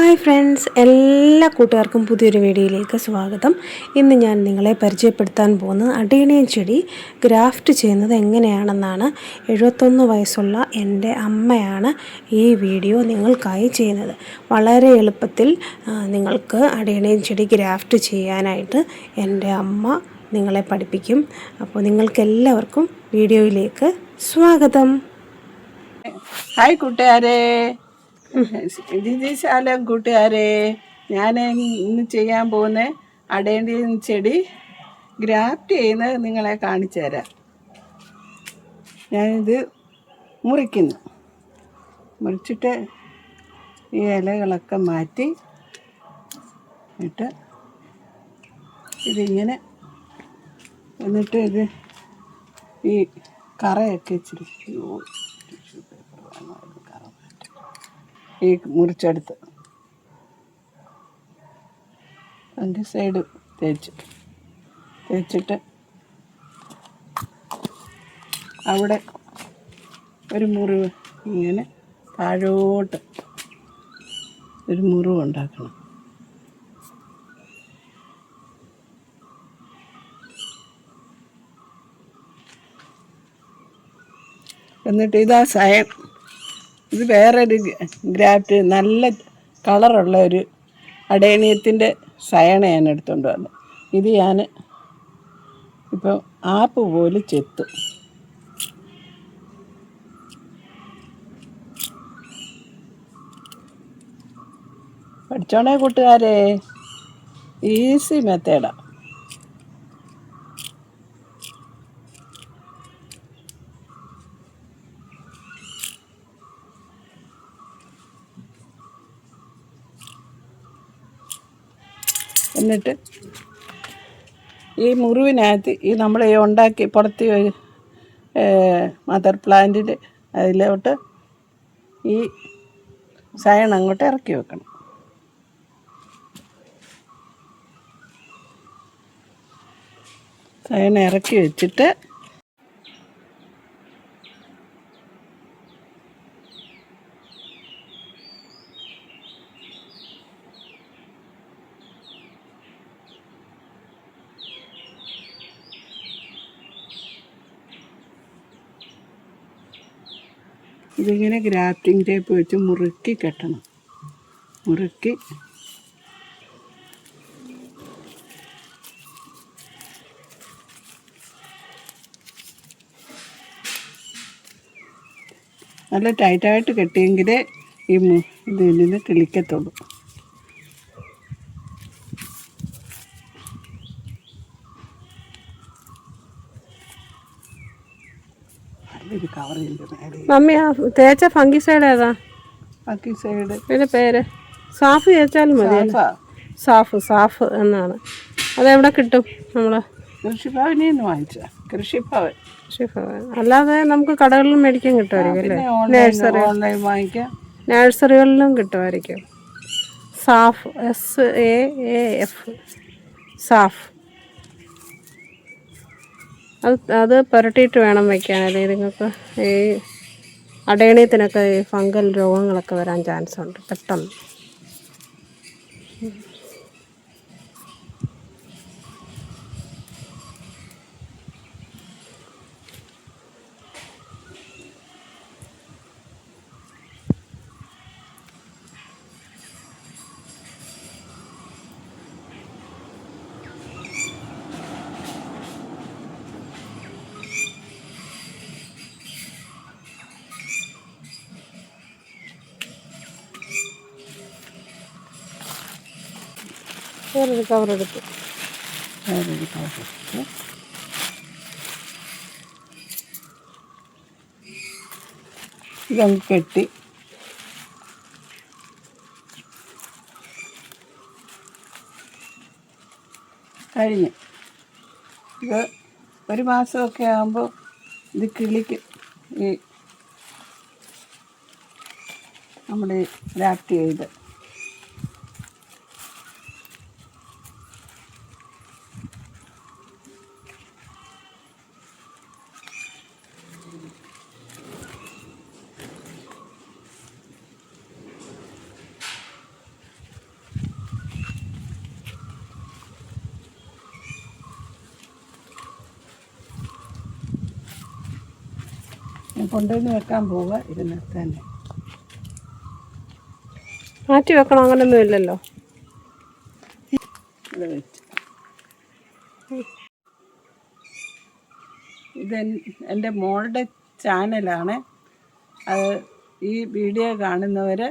Hi friends, എല്ലാ കൂട്ടുകാർക്കും പുതിയൊരു വീഡിയോയിലേക്ക് സ്വാഗതം. ഇന്ന് ഞാൻ നിങ്ങളെ പരിചയപ്പെടുത്താൻ പോകുന്നത് അടേണിയം ചെടി ഗ്രാഫ്റ്റ് ചെയ്യുന്നത് എങ്ങനെയാണെന്നാണ്. 71 വയസ്സുള്ള എൻ്റെ അമ്മയാണ് ഈ വീഡിയോ നിങ്ങൾക്കായി ചെയ്യുന്നത്. വളരെ എളുപ്പത്തിൽ നിങ്ങൾക്ക് അടേണിയം ചെടി ഗ്രാഫ്റ്റ് ചെയ്യാനായിട്ട് എൻ്റെ അമ്മ നിങ്ങളെ പഠിപ്പിക്കും. അപ്പോൾ നിങ്ങൾക്കെല്ലാവർക്കും വീഡിയോയിലേക്ക് സ്വാഗതം. ഹായ് കൂട്ടുകാരെ, ദിദിശാലം കൂട്ടുകാരെ, ഞാൻ ഇന്ന് ചെയ്യാൻ പോകുന്ന അടേണിയം ചെടി ഗ്രാഫ്റ്റ് ചെയ്യുന്നത് നിങ്ങളെ കാണിച്ചു തരാം. ഞാനിത് മുറിച്ചിട്ട് ഈ ഇലകളൊക്കെ മാറ്റി ഇതിങ്ങനെ എന്നിട്ട് ഇത് ഈ കറയൊക്കെ ഇച്ചിരി ഈ മുറിച്ചെടുത്ത് അതിൻ്റെ സൈഡ് തേച്ചിട്ട് അവിടെ ഒരു മുറിവ് ഇങ്ങനെ താഴോട്ട് ഒരു മുറിവ് ഉണ്ടാക്കണം. എന്നിട്ട് ഇതാ ഇത് വേറൊരു ഗ്രാഫ്റ്റ്, നല്ല കളറുള്ള ഒരു അടേണിയത്തിൻ്റെ സയണ ഞാൻ എടുത്തുകൊണ്ട് വന്നു. ഇത് ഞാൻ ഇപ്പം ആപ്പ് പോലെ ചെത്തും. പഠിച്ചോണേ കൂട്ടുകാരെ, ഈസി മെത്തേഡാണ്. എന്നിട്ട് ഈ മുറിവിനകത്ത് ഈ നമ്മൾ ഉണ്ടാക്കി പുറത്ത് മദർ പ്ലാന്റിൽ അതിലോട്ട് ഈ സയൺ അങ്ങോട്ട് ഇറക്കി വെക്കണം. സയൺ ഇറക്കി വെച്ചിട്ട് ഇതിങ്ങനെ ഗ്രാഫ്റ്റിംഗ് ടേപ്പ് വെച്ച് മുറുക്കി കെട്ടണം. മുറുക്കി നല്ല ടൈറ്റായിട്ട് കെട്ടിയെങ്കിലേ ഇതിൽ നിന്ന് കിളിക്കത്തുള്ളൂ. മമ്മി, ആ തേച്ച ഫംഗിസൈഡ് ഏതാ? ഫംഗിസൈഡ് ഇതിൻ്റെ പേര് സാഫ് തേച്ചാലും മതി. സാഫ് എന്നാണ്. അതെവിടെ കിട്ടും? നമ്മളെ കൃഷിഭവനിൽ നിന്ന് വാങ്ങിച്ച കൃഷിഭവൻ. അല്ലാതെ നമുക്ക് കടകളിലും മേടിക്കാൻ കിട്ടുമായിരിക്കും അല്ലേ? ഓൺലൈൻ വാങ്ങിക്കാം, നഴ്സറികളിലും കിട്ടുമായിരിക്കും. സാഫ്, SAAF, സാഫ്. അത് പുരട്ടിയിട്ട് വേണം വയ്ക്കാനല്ലേ. നിങ്ങൾക്ക് ഈ അടേണിയത്തിനൊക്കെ ഈ ഫംഗൽ രോഗങ്ങളൊക്കെ വരാൻ ചാൻസ് ഉണ്ട് പെട്ടെന്ന്. വേറൊരു കവറെടുത്ത് ഇതങ്ങ് കെട്ടി കഴിഞ്ഞ് ഇത് 1 മാസമൊക്കെ ആകുമ്പോൾ ഇത് കിളിക്കും. ഈ നമ്മുടെ ഗ്രാഫ്റ്റ് ചെയ്ത് ഞാൻ കൊണ്ടുവന്ന് വെക്കാൻ പോവുക ഇരുന്ന് തന്നെ. മാറ്റി വെക്കണം അങ്ങനെയൊന്നും ഇല്ലല്ലോ. ഇത് വെച്ച് ഇത് എൻ്റെ മോളുടെ ചാനലാണ്. അത് ഈ വീഡിയോ കാണുന്നവർ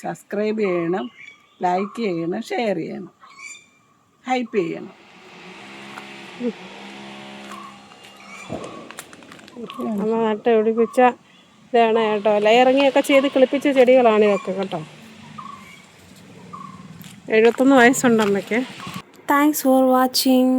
സബ്സ്ക്രൈബ് ചെയ്യണം, ലൈക്ക് ചെയ്യണം, ഷെയർ ചെയ്യണം, ഹൈപ്പ് ചെയ്യണം. അമ്മ നട്ട് പിടിപ്പിച്ച ഇതാണ് കേട്ടോ. ലെയറിങ്ങൊക്കെ ചെയ്ത് കിളിപ്പിച്ച ചെടികളാണ് ഇതൊക്കെ കേട്ടോ. 71 വയസ്സുണ്ട് അമ്മയ്ക്ക്. Thanks for watching.